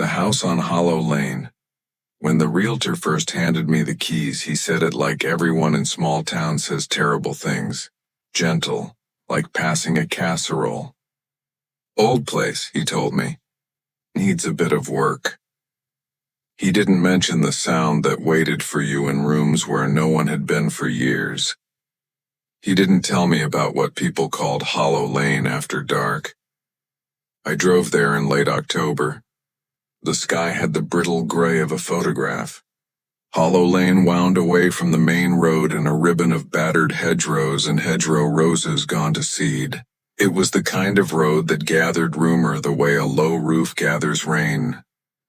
The house on Hollow Lane. When the realtor first handed me the keys, he said it like everyone in small towns says terrible things. Gentle, like passing a casserole. Old place, he told me. Needs a bit of work. He didn't mention the sound that waited for you in rooms where no one had been for years. He didn't tell me about what people called Hollow Lane after dark. I drove there in late October. The sky had the brittle gray of a photograph. Hollow Lane wound away from the main road in a ribbon of battered hedgerows and hedgerow roses gone to seed. It was the kind of road that gathered rumor the way a low roof gathers rain.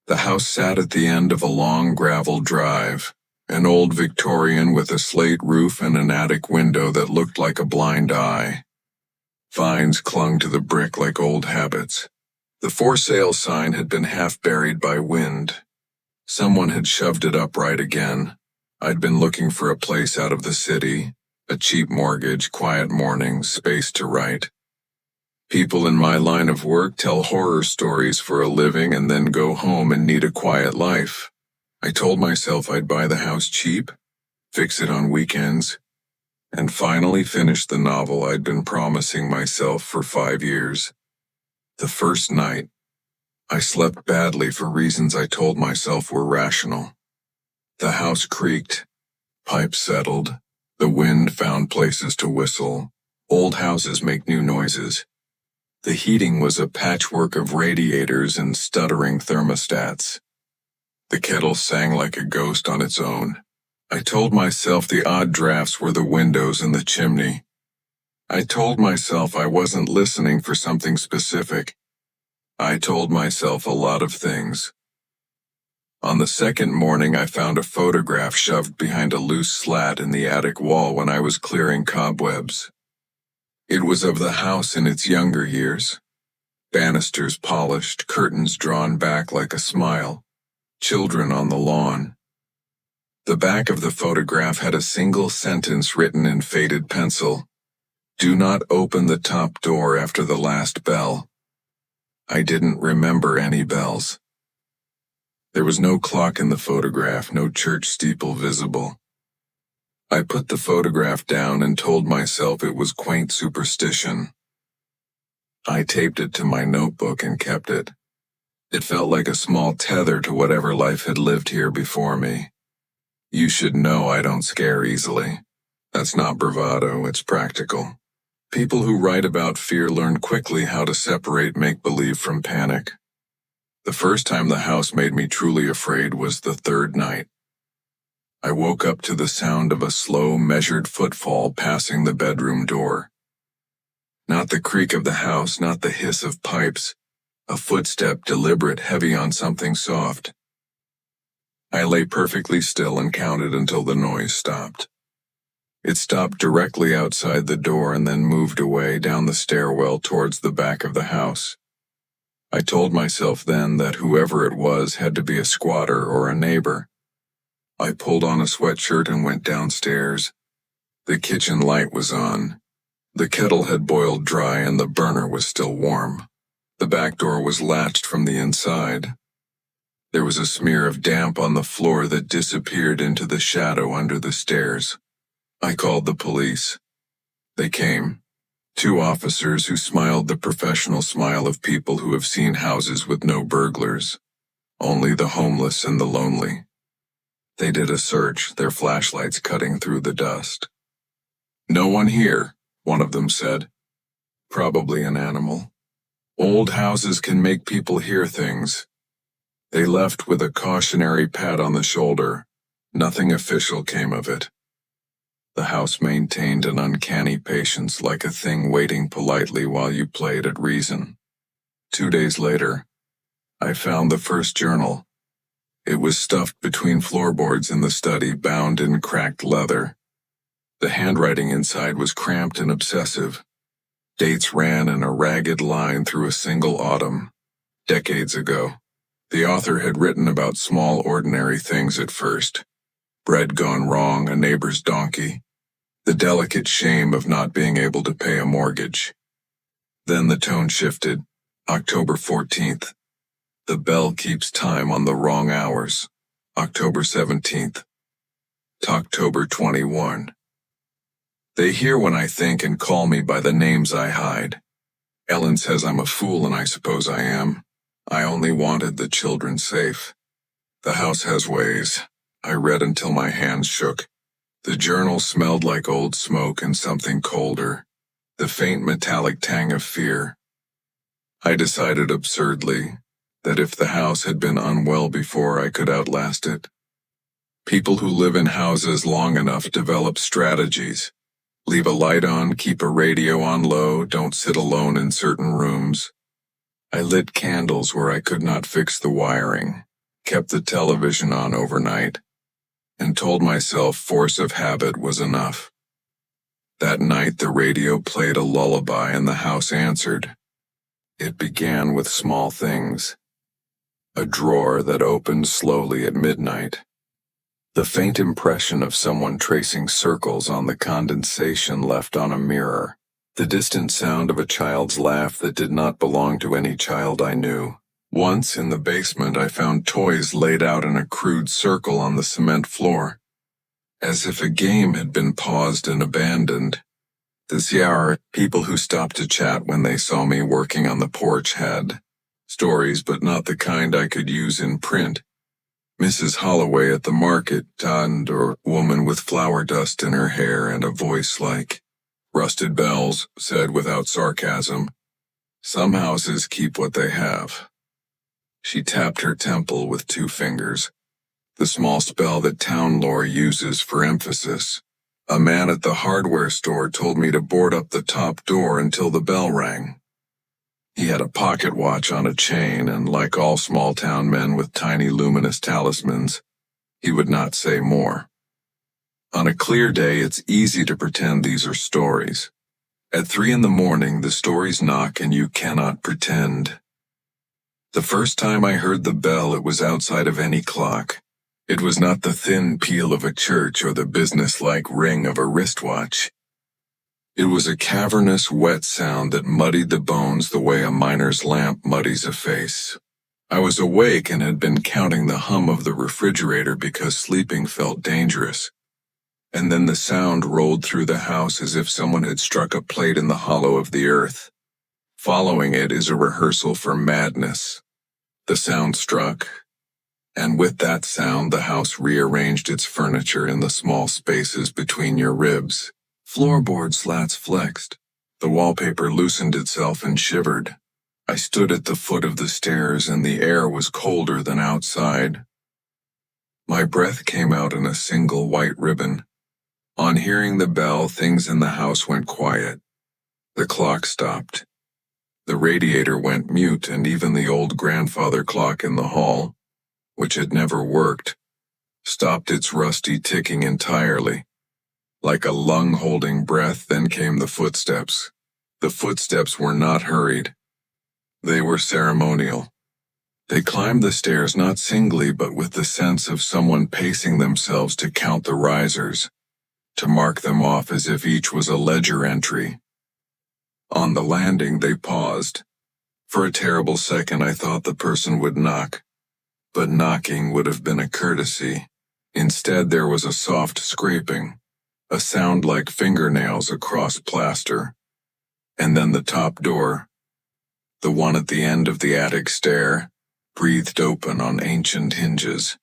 The house sat at the end of a long gravel drive, an old Victorian with a slate roof and an attic window that looked like a blind eye. Vines clung to the brick like old habits. The for sale sign had been half buried by wind. Someone had shoved it upright again. I'd been looking for a place out of the city, a cheap mortgage, quiet mornings, space to write. People in my line of work tell horror stories for a living and then go home and need a quiet life. I told myself I'd buy the house cheap, fix it on weekends, and finally finish the novel I'd been promising myself for 5 years. The first night, I slept badly for reasons I told myself were rational. The house creaked, pipes settled, the wind found places to whistle. Old houses make new noises. The heating was a patchwork of radiators and stuttering thermostats. The kettle sang like a ghost on its own. I told myself the odd drafts were the windows and the chimney. I told myself I wasn't listening for something specific. I told myself a lot of things. On the second morning, I found a photograph shoved behind a loose slat in the attic wall when I was clearing cobwebs. It was of the house in its younger years. Banisters polished, curtains drawn back like a smile, children on the lawn. The back of the photograph had a single sentence written in faded pencil. Do not open the top door after the last bell. I didn't remember any bells. There was no clock in the photograph, no church steeple visible. I put the photograph down and told myself it was quaint superstition. I taped it to my notebook and kept it. It felt like a small tether to whatever life had lived here before me. You should know I don't scare easily. That's not bravado, it's practical. People who write about fear learn quickly how to separate make-believe from panic. The first time the house made me truly afraid was the third night. I woke up to the sound of a slow, measured footfall passing the bedroom door. Not the creak of the house, not the hiss of pipes. A footstep, deliberate, heavy on something soft. I lay perfectly still and counted until the noise stopped. It stopped directly outside the door and then moved away down the stairwell towards the back of the house. I told myself then that whoever it was had to be a squatter or a neighbor. I pulled on a sweatshirt and went downstairs. The kitchen light was on. The kettle had boiled dry and the burner was still warm. The back door was latched from the inside. There was a smear of damp on the floor that disappeared into the shadow under the stairs. I called the police. They came. 2 officers who smiled the professional smile of people who have seen houses with no burglars. Only the homeless and the lonely. They did a search, their flashlights cutting through the dust. No one here, one of them said. Probably an animal. Old houses can make people hear things. They left with a cautionary pat on the shoulder. Nothing official came of it. The house maintained an uncanny patience like a thing waiting politely while you played at reason. 2 days later, I found the first journal. It was stuffed between floorboards in the study, bound in cracked leather. The handwriting inside was cramped and obsessive. Dates ran in a ragged line through a single autumn, decades ago. The author had written about small, ordinary things at first. Bread gone wrong, a neighbor's donkey, the delicate shame of not being able to pay a mortgage. Then the tone shifted. October 14th. The bell keeps time on the wrong hours. October 17th. October 21. They hear when I think and call me by the names I hide. Ellen says I'm a fool, and I suppose I am. I only wanted the children safe. The house has ways. I read until my hands shook. The journal smelled like old smoke and something colder. The faint metallic tang of fear. I decided absurdly that if the house had been unwell before, I could outlast it. People who live in houses long enough develop strategies. Leave a light on, keep a radio on low, don't sit alone in certain rooms. I lit candles where I could not fix the wiring, kept the television on overnight, and told myself force of habit was enough. That night the radio played a lullaby and the house answered. It began with small things. A drawer that opened slowly at midnight. The faint impression of someone tracing circles on the condensation left on a mirror. The distant sound of a child's laugh that did not belong to any child I knew. Once in the basement I found toys laid out in a crude circle on the cement floor, as if a game had been paused and abandoned. This hour, people who stopped to chat when they saw me working on the porch had stories, but not the kind I could use in print. Mrs. Holloway at the market, or woman with flour dust in her hair and a voice like rusted bells, said without sarcasm, "Some houses keep what they have." She tapped her temple with 2 fingers, the small spell that town lore uses for emphasis. A man at the hardware store told me to board up the top door until the bell rang. He had a pocket watch on a chain, and like all small-town men with tiny luminous talismans, he would not say more. On a clear day, it's easy to pretend these are stories. At 3 in the morning, the stories knock and you cannot pretend. The first time I heard the bell, it was outside of any clock. It was not the thin peal of a church or the business-like ring of a wristwatch. It was a cavernous, wet sound that muddied the bones the way a miner's lamp muddies a face. I was awake and had been counting the hum of the refrigerator because sleeping felt dangerous. And then the sound rolled through the house as if someone had struck a plate in the hollow of the earth. Following it is a rehearsal for madness. The sound struck, and with that sound the house rearranged its furniture in the small spaces between your ribs. Floorboard slats flexed. The wallpaper loosened itself and shivered. I stood at the foot of the stairs and the air was colder than outside. My breath came out in a single white ribbon. On hearing the bell, things in the house went quiet. The clock stopped. The radiator went mute, and even the old grandfather clock in the hall, which had never worked, stopped its rusty ticking entirely. Like a lung-holding breath, then came the footsteps. The footsteps were not hurried. They were ceremonial. They climbed the stairs not singly, but with the sense of someone pacing themselves to count the risers, to mark them off as if each was a ledger entry. On the landing, they paused. For a terrible second, I thought the person would knock. But knocking would have been a courtesy. Instead, there was a soft scraping, a sound like fingernails across plaster. And then the top door, the one at the end of the attic stair, breathed open on ancient hinges.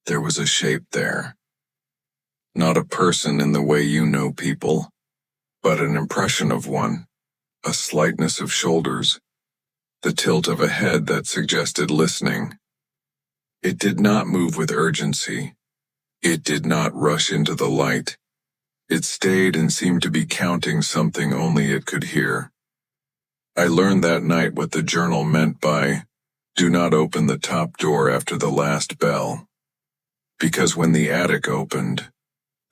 There was a shape there. Not a person in the way you know people, but an impression of one, a slightness of shoulders, the tilt of a head that suggested listening. It did not move with urgency. It did not rush into the light. It stayed and seemed to be counting something only it could hear. I learned that night what the journal meant by, "Do not open the top door after the last bell." Because when the attic opened,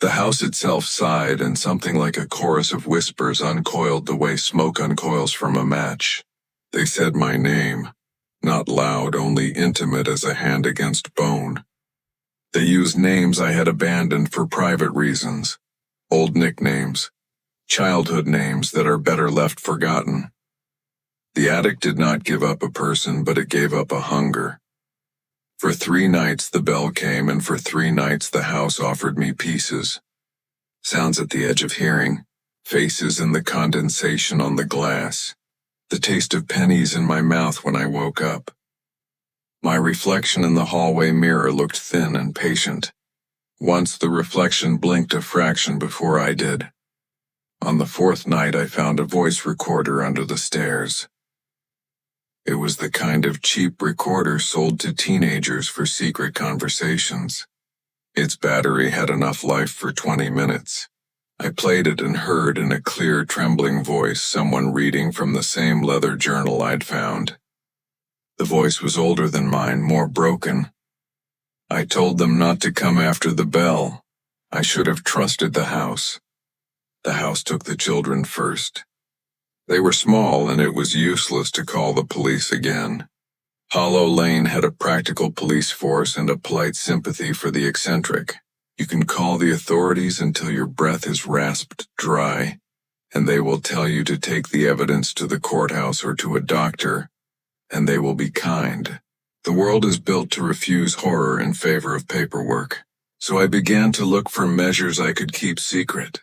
the house itself sighed and something like a chorus of whispers uncoiled the way smoke uncoils from a match. They said my name, not loud, only intimate as a hand against bone. They used names I had abandoned for private reasons, old nicknames, childhood names that are better left forgotten. The attic did not give up a person, but it gave up a hunger. For 3 nights the bell came, and for 3 nights the house offered me pieces. Sounds at the edge of hearing, faces in the condensation on the glass, the taste of pennies in my mouth when I woke up. My reflection in the hallway mirror looked thin and patient. Once the reflection blinked a fraction before I did. On the 4th night I found a voice recorder under the stairs. It was the kind of cheap recorder sold to teenagers for secret conversations. Its battery had enough life for 20 minutes. I played it and heard in a clear, trembling voice someone reading from the same leather journal I'd found. The voice was older than mine, more broken. I told them not to come after the bell. I should have trusted the house. The house took the children first. They were small, and it was useless to call the police again. Hollow Lane had a practical police force and a polite sympathy for the eccentric. You can call the authorities until your breath is rasped dry, and they will tell you to take the evidence to the courthouse or to a doctor, and they will be kind. The world is built to refuse horror in favor of paperwork, so I began to look for measures I could keep secret.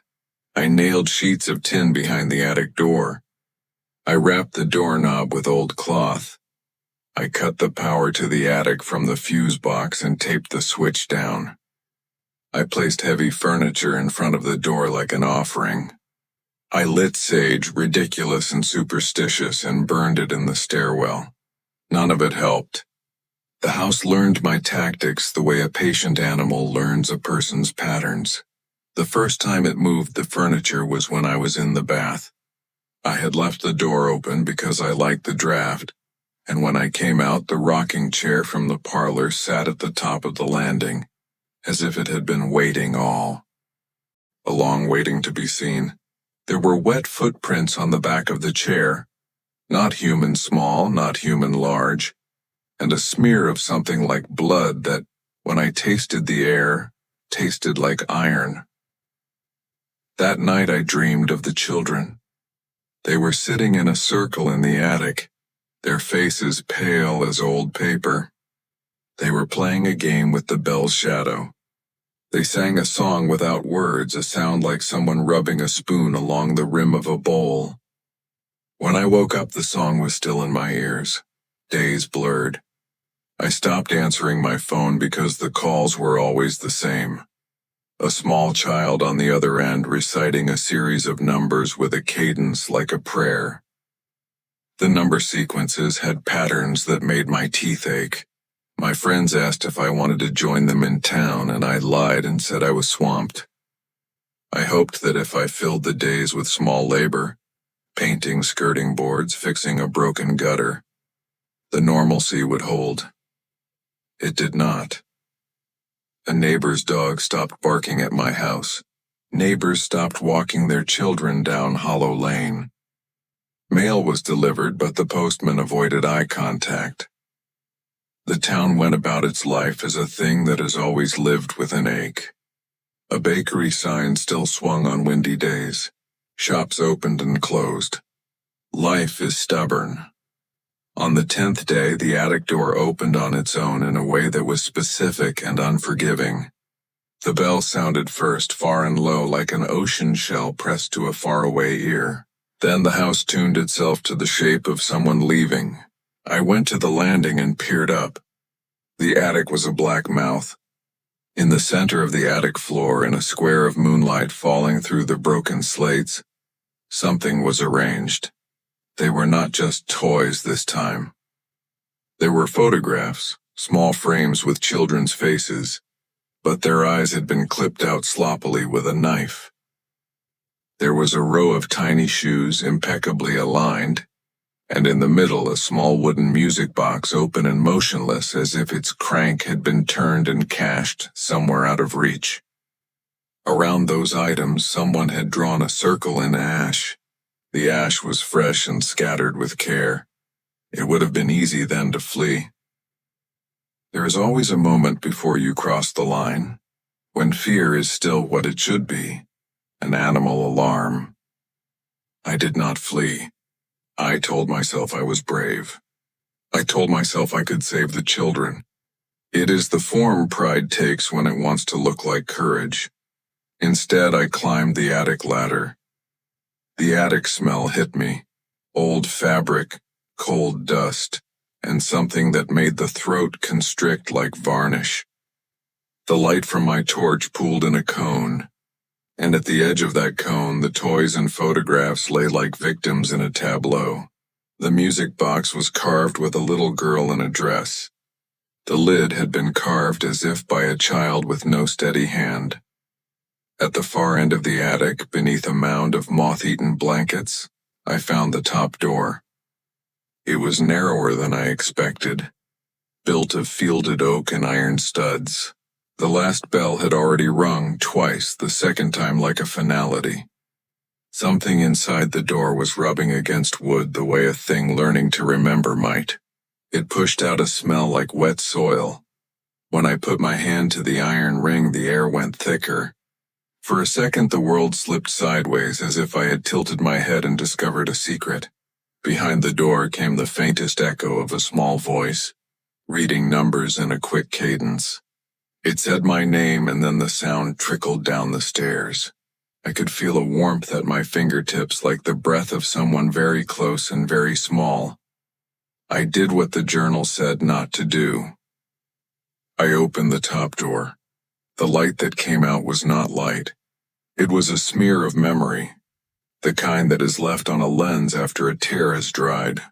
I nailed sheets of tin behind the attic door. I wrapped the doorknob with old cloth. I cut the power to the attic from the fuse box and taped the switch down. I placed heavy furniture in front of the door like an offering. I lit sage, ridiculous and superstitious, and burned it in the stairwell. None of it helped. The house learned my tactics the way a patient animal learns a person's patterns. The first time it moved the furniture was when I was in the bath. I had left the door open because I liked the draft, and when I came out, the rocking chair from the parlor sat at the top of the landing, as if it had been waiting all along, waiting to be seen. There were wet footprints on the back of the chair, not human small, not human large, and a smear of something like blood that, when I tasted the air, tasted like iron. That night I dreamed of the children. They were sitting in a circle in the attic, their faces pale as old paper. They were playing a game with the bell's shadow. They sang a song without words, a sound like someone rubbing a spoon along the rim of a bowl. When I woke up, the song was still in my ears. Days blurred. I stopped answering my phone because the calls were always the same. A small child on the other end reciting a series of numbers with a cadence like a prayer. The number sequences had patterns that made my teeth ache. My friends asked if I wanted to join them in town, and I lied and said I was swamped. I hoped that if I filled the days with small labor, painting skirting boards, fixing a broken gutter, the normalcy would hold. It did not. A neighbor's dog stopped barking at my house. Neighbors stopped walking their children down Hollow Lane. Mail was delivered, but the postman avoided eye contact. The town went about its life as a thing that has always lived with an ache. A bakery sign still swung on windy days. Shops opened and closed. Life is stubborn. On the 10th day, the attic door opened on its own in a way that was specific and unforgiving. The bell sounded first, far and low, like an ocean shell pressed to a faraway ear. Then the house tuned itself to the shape of someone leaving. I went to the landing and peered up. The attic was a black mouth. In the center of the attic floor, in a square of moonlight falling through the broken slates, something was arranged. They were not just toys this time. There were photographs, small frames with children's faces, but their eyes had been clipped out sloppily with a knife. There was a row of tiny shoes impeccably aligned, and in the middle a small wooden music box open and motionless as if its crank had been turned and cached somewhere out of reach. Around those items someone had drawn a circle in ash. The ash was fresh and scattered with care. It would have been easy then to flee. There is always a moment before you cross the line, when fear is still what it should be, an animal alarm. I did not flee. I told myself I was brave. I told myself I could save the children. It is the form pride takes when it wants to look like courage. Instead, I climbed the attic ladder. The attic smell hit me. Old fabric, cold dust, and something that made the throat constrict like varnish. The light from my torch pooled in a cone, and at the edge of that cone the toys and photographs lay like victims in a tableau. The music box was carved with a little girl in a dress. The lid had been carved as if by a child with no steady hand. At the far end of the attic, beneath a mound of moth-eaten blankets, I found the top door. It was narrower than I expected, built of fielded oak and iron studs. The last bell had already rung twice, the second time like a finality. Something inside the door was rubbing against wood the way a thing learning to remember might. It pushed out a smell like wet soil. When I put my hand to the iron ring, the air went thicker. For a second, the world slipped sideways as if I had tilted my head and discovered a secret. Behind the door came the faintest echo of a small voice, reading numbers in a quick cadence. It said my name, and then the sound trickled down the stairs. I could feel a warmth at my fingertips like the breath of someone very close and very small. I did what the journal said not to do. I opened the top door. The light that came out was not light. It was a smear of memory, the kind that is left on a lens after a tear has dried.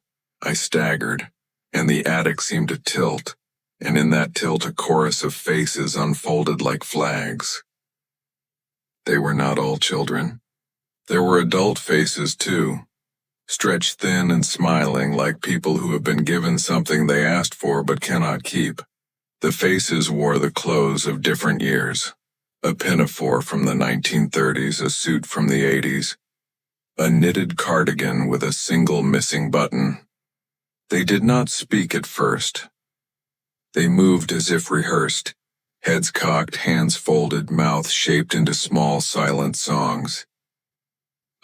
I staggered, and the attic seemed to tilt, and in that tilt a chorus of faces unfolded like flags. They were not all children. There were adult faces too, stretched thin and smiling like people who have been given something they asked for but cannot keep. The faces wore the clothes of different years. A pinafore from the 1930s, a suit from the 80s, a knitted cardigan with a single missing button. They did not speak at first. They moved as if rehearsed, heads cocked, hands folded, mouths shaped into small, silent songs.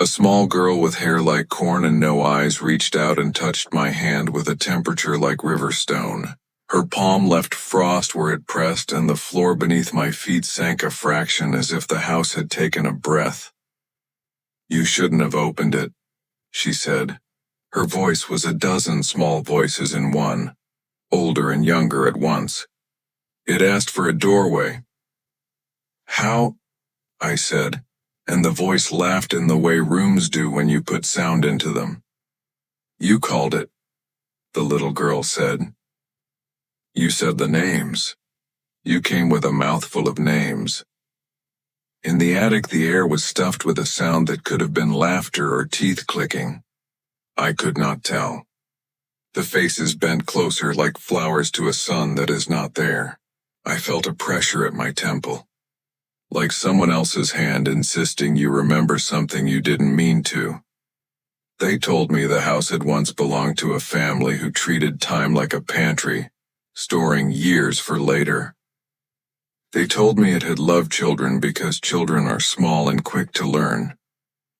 A small girl with hair like corn and no eyes reached out and touched my hand with a temperature like river stone. Her palm left frost where it pressed, and the floor beneath my feet sank a fraction as if the house had taken a breath. "You shouldn't have opened it," she said. Her voice was a dozen small voices in one, older and younger at once. It asked for a doorway. "How?" I said, and the voice laughed in the way rooms do when you put sound into them. "You called it," the little girl said. "You said the names. You came with a mouthful of names." In the attic, the air was stuffed with a sound that could have been laughter or teeth clicking. I could not tell. The faces bent closer like flowers to a sun that is not there. I felt a pressure at my temple, like someone else's hand insisting you remember something you didn't mean to. They told me the house had once belonged to a family who treated time like a pantry, storing years for later. They told me it had loved children because children are small and quick to learn.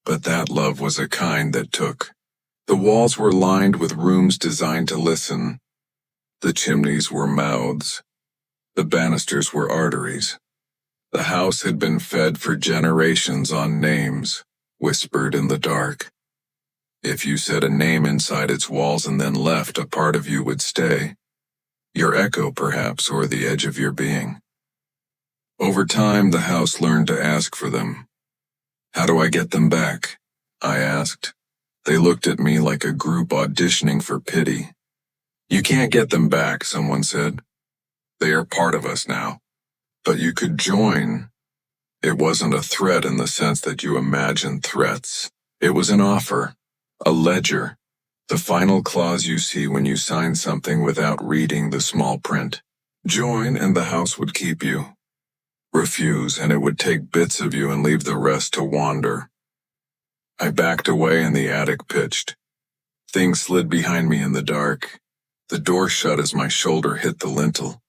But that love was a kind that took. The walls were lined with rooms designed to listen. The chimneys were mouths. The banisters were arteries. The house had been fed for generations on names, whispered in the dark. If you said a name inside its walls and then left, a part of you would stay. Your echo, perhaps, or the edge of your being. Over time, the house learned to ask for them. "How do I get them back?" I asked. They looked at me like a group auditioning for pity. "You can't get them back," someone said. "They are part of us now. But you could join." It wasn't a threat in the sense that you imagine threats. It was an offer, a ledger. The final clause you see when you sign something without reading the small print. Join and the house would keep you. Refuse and it would take bits of you and leave the rest to wander. I backed away and the attic pitched. Things slid behind me in the dark. The door shut as my shoulder hit the lintel.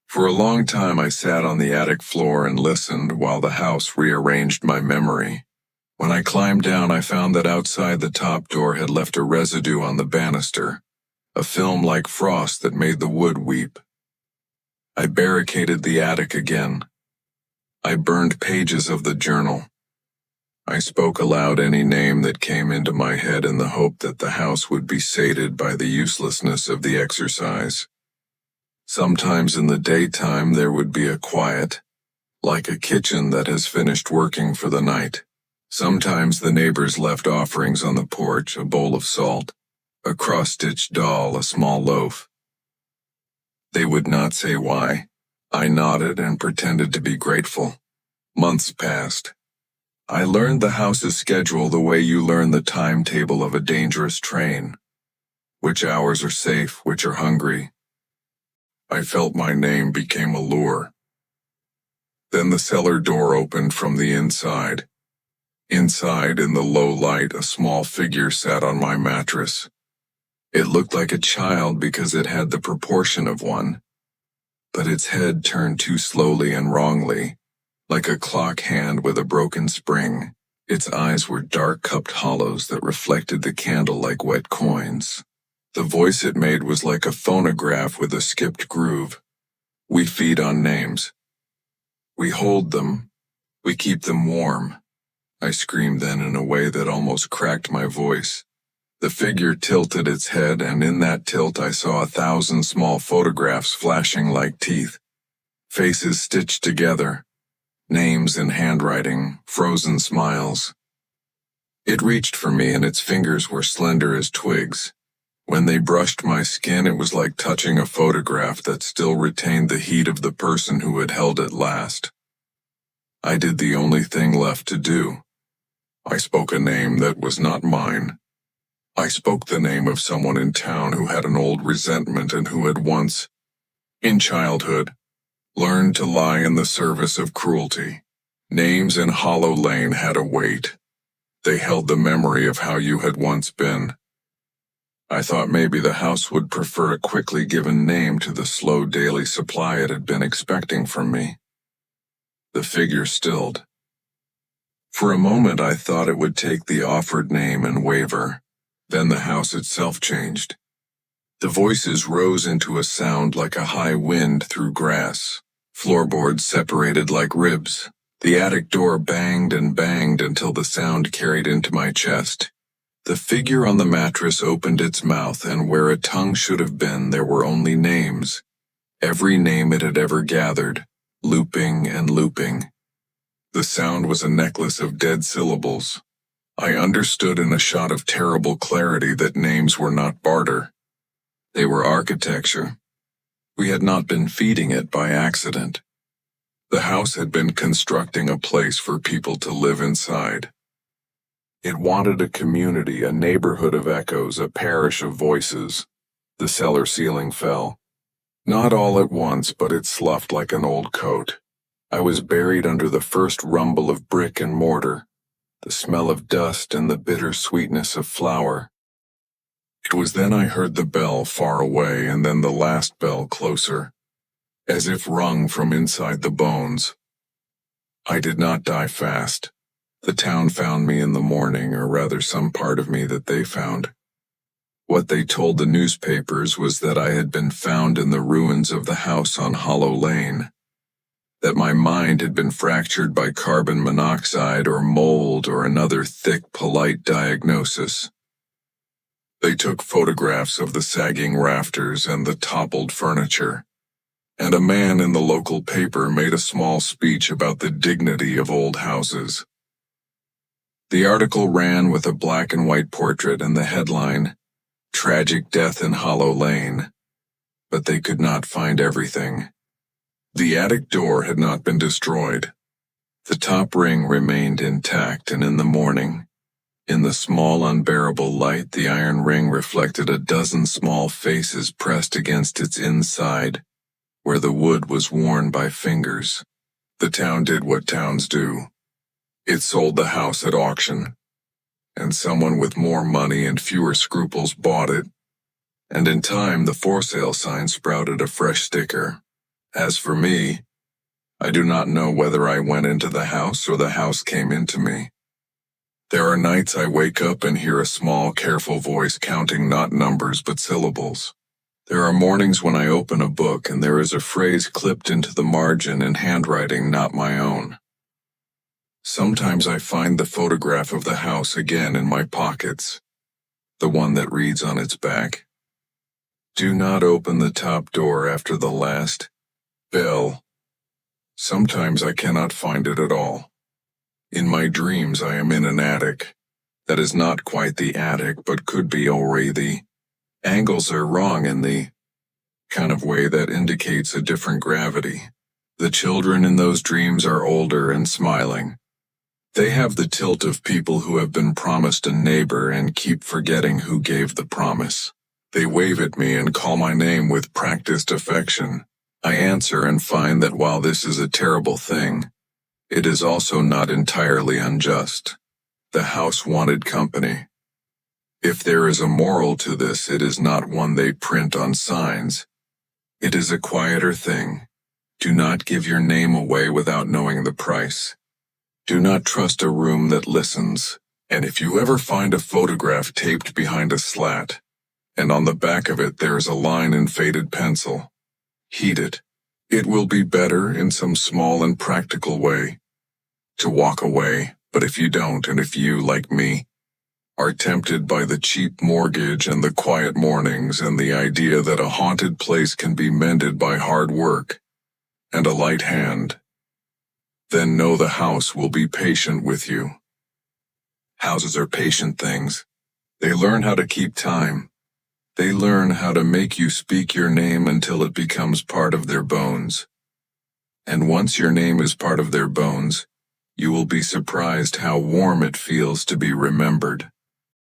For a long time I sat on the attic floor and listened while the house rearranged my memory. When I climbed down, I found that outside the top door had left a residue on the banister, a film like frost that made the wood weep. I barricaded the attic again. I burned pages of the journal. I spoke aloud any name that came into my head in the hope that the house would be sated by the uselessness of the exercise. Sometimes in the daytime there would be a quiet, like a kitchen that has finished working for the night. Sometimes the neighbors left offerings on the porch, a bowl of salt, a cross-stitched doll, a small loaf. They would not say why. I nodded and pretended to be grateful. Months passed. I learned the house's schedule the way you learn the timetable of a dangerous train. Which hours are safe, which are hungry. I felt my name became a lure. Then the cellar door opened from the inside. Inside, in the low light, a small figure sat on my mattress. It looked like a child because it had the proportion of one, but its head turned too slowly and wrongly, like a clock hand with a broken spring. Its eyes were dark cupped hollows that reflected the candle like wet coins. The voice it made was like a phonograph with a skipped groove. We feed on names. We hold them. We keep them warm. I screamed then in a way that almost cracked my voice. The figure tilted its head, and in that tilt I saw 1,000 small photographs flashing like teeth. Faces stitched together. Names in handwriting, frozen smiles. It reached for me and its fingers were slender as twigs. When they brushed my skin, it was like touching a photograph that still retained the heat of the person who had held it last. I did the only thing left to do. I spoke a name that was not mine. I spoke the name of someone in town who had an old resentment and who had once, in childhood, learned to lie in the service of cruelty. Names in Hollow Lane had a weight. They held the memory of how you had once been. I thought maybe the house would prefer a quickly given name to the slow daily supply it had been expecting from me. The figure stilled. For a moment I thought it would take the offered name and waver. Then the house itself changed. The voices rose into a sound like a high wind through grass. Floorboards separated like ribs. The attic door banged and banged until the sound carried into my chest. The figure on the mattress opened its mouth, and where a tongue should have been, there were only names. Every name it had ever gathered, looping and looping. The sound was a necklace of dead syllables. I understood in a shot of terrible clarity that names were not barter. They were architecture. We had not been feeding it by accident. The house had been constructing a place for people to live inside. It wanted a community, a neighborhood of echoes, a parish of voices. The cellar ceiling fell. Not all at once, but it sloughed like an old coat. I was buried under the first rumble of brick and mortar, the smell of dust and the bitter sweetness of flour. It was then I heard the bell far away, and then the last bell closer, as if rung from inside the bones. I did not die fast. The town found me in the morning, or rather some part of me that they found. What they told the newspapers was that I had been found in the ruins of the house on Hollow Lane, that my mind had been fractured by carbon monoxide or mold or another thick, polite diagnosis. They took photographs of the sagging rafters and the toppled furniture, and a man in the local paper made a small speech about the dignity of old houses. The article ran with a black and white portrait and the headline, "Tragic Death in Hollow Lane," but they could not find everything. The attic door had not been destroyed. The top ring remained intact, and in the morning, in the small unbearable light, the iron ring reflected a dozen small faces pressed against its inside, where the wood was worn by fingers. The town did what towns do. It sold the house at auction, and someone with more money and fewer scruples bought it, and in time the for sale sign sprouted a fresh sticker. As for me, I do not know whether I went into the house or the house came into me. There are nights I wake up and hear a small, careful voice counting not numbers but syllables. There are mornings when I open a book and there is a phrase clipped into the margin in handwriting not my own. Sometimes I find the photograph of the house again in my pockets, the one that reads on its back, "Do not open the top door after the last bell." Sometimes I cannot find it at all. In my dreams I am in an attic. That is not quite the attic, but could be already the angles are wrong in the kind of way that indicates a different gravity. The children in those dreams are older and smiling. They have the tilt of people who have been promised a neighbor and keep forgetting who gave the promise. They wave at me and call my name with practiced affection. I answer and find that while this is a terrible thing, it is also not entirely unjust. The house wanted company. If there is a moral to this, it is not one they print on signs. It is a quieter thing. Do not give your name away without knowing the price. Do not trust a room that listens. And if you ever find a photograph taped behind a slat, and on the back of it there is a line in faded pencil, heed it. It will be better in some small and practical way to walk away, but if you don't, and if you, like me, are tempted by the cheap mortgage and the quiet mornings and the idea that a haunted place can be mended by hard work and a light hand, then know the house will be patient with you. Houses are patient things. They learn how to keep time. They learn how to make you speak your name until it becomes part of their bones. And once your name is part of their bones, you will be surprised how warm it feels to be remembered.